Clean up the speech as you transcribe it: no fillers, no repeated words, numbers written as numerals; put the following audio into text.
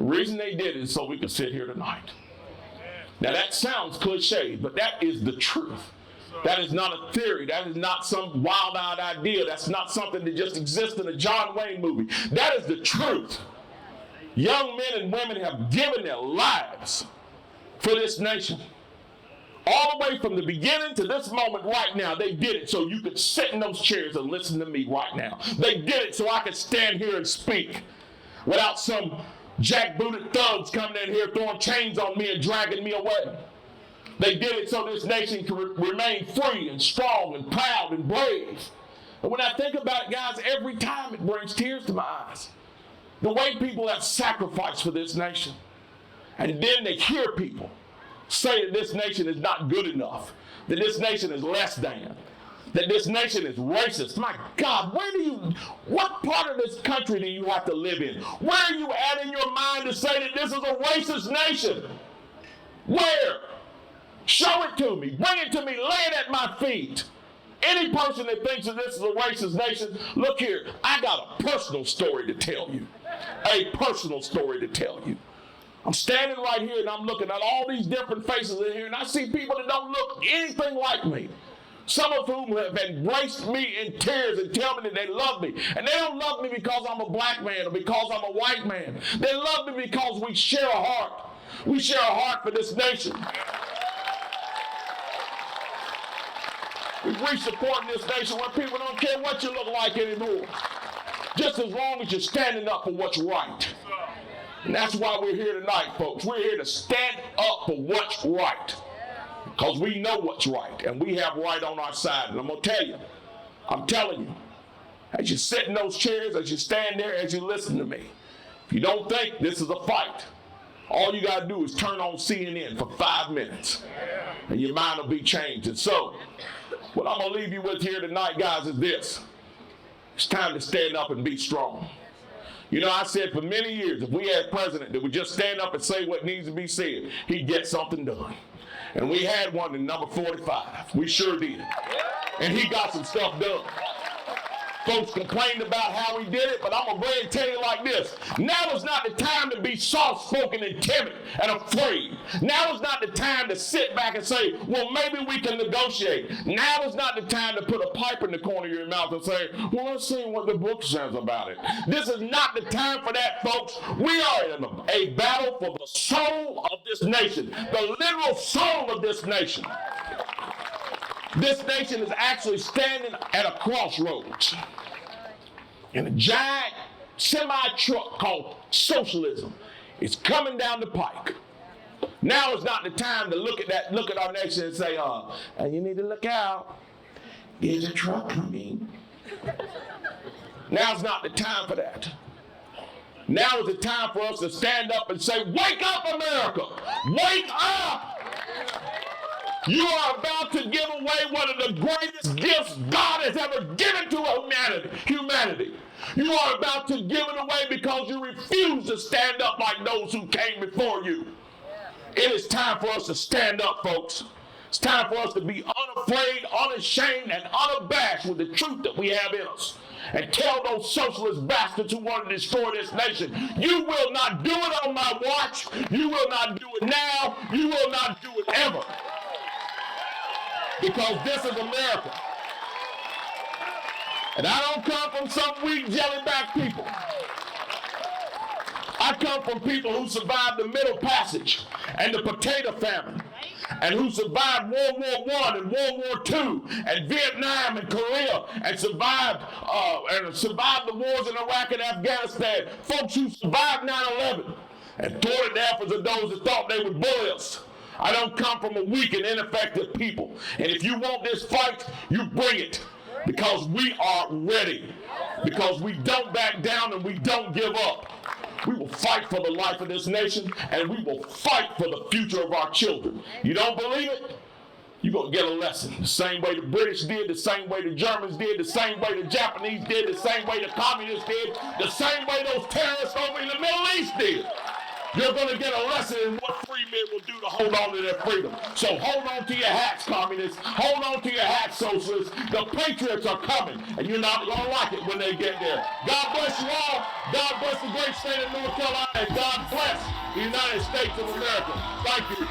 The reason they did it is so we could sit here tonight. Now that sounds cliche, but that is the truth. That is not a theory. That is not some wild-eyed idea. That's not something that just exists in a John Wayne movie. That is the truth. Young men and women have given their lives for this nation. All the way from the beginning to this moment right now, they did it so you could sit in those chairs and listen to me right now. They did it so I could stand here and speak without some jackbooted thugs coming in here throwing chains on me and dragging me away. They did it so this nation can remain free and strong and proud and brave. And when I think about it, guys, every time it brings tears to my eyes. The way people have sacrificed for this nation. And then they hear people say that this nation is not good enough, that this nation is less than, that this nation is racist. My God, what part of this country do you have to live in? Where are you at in your mind to say that this is a racist nation? Where? Show it to me. Bring it to me. Lay it at my feet. Any person that thinks that this is a racist nation, look here, I got a personal story to tell you. A personal story to tell you. I'm standing right here and I'm looking at all these different faces in here and I see people that don't look anything like me. Some of whom have embraced me in tears and tell me that they love me. And they don't love me because I'm a black man or because I'm a white man. They love me because we share a heart. We share a heart for this nation. We've reached a point in this nation where people don't care what you look like anymore. Just as long as you're standing up for what's right. And that's why we're here tonight, folks. We're here to stand up for what's right. Because we know what's right. And we have right on our side. And I'm going to tell you, I'm telling you, as you sit in those chairs, as you stand there, as you listen to me, if you don't think this is a fight, all you got to do is turn on CNN for 5 minutes. And your mind will be changed. And so, what I'm going to leave you with here tonight, guys, is this. It's time to stand up and be strong. You know, I said for many years, if we had a president that would just stand up and say what needs to be said, he'd get something done. And we had one in number 45. We sure did. And he got some stuff done. Folks complained about how he did it, but I'm going to go ahead and tell you like this. Now is not the time to be soft-spoken and timid and afraid. Now is not the time to sit back and say, well, maybe we can negotiate. Now is not the time to put a pipe in the corner of your mouth and say, well, let's see what the book says about it. This is not the time for that, folks. We are in a battle for the soul of this nation, the literal soul of this nation. This nation is actually standing at a crossroads. And a giant semi-truck called socialism is coming down the pike. Now is not the time to look at our nation and say, you need to look out. There's a truck coming. Now's not the time for that. Now is the time for us to stand up and say, wake up, America! Wake up! You are about to give away one of the greatest gifts God has ever given to humanity. You are about to give it away because you refuse to stand up like those who came before you. It is time for us to stand up, folks. It's time for us to be unafraid, unashamed, and unabashed with the truth that we have in us. And tell those socialist bastards who want to destroy this nation, you will not do it on my watch. You will not do it now. You will not do it ever. Because this is America. And I don't come from some weak jellyback people. I come from people who survived the Middle Passage and the potato famine, and who survived World War I and World War II and Vietnam and Korea, and survived the wars in Iraq and Afghanistan. Folks who survived 9/11 and tore the efforts of those that thought they would bully us. I don't come from a weak and ineffective people. And if you want this fight, you bring it. Because we are ready. Because we don't back down and we don't give up. We will fight for the life of this nation, and we will fight for the future of our children. You don't believe it? You're going to get a lesson. The same way the British did, the same way the Germans did, the same way the Japanese did, the same way the communists did, the same way those terrorists over in the Middle East did. You're going to get a lesson in what free men will do to hold on to their freedom. So hold on to your hats, communists. Hold on to your hats, socialists. The patriots are coming, and you're not going to like it when they get there. God bless you all. God bless the great state of North Carolina, and God bless the United States of America. Thank you.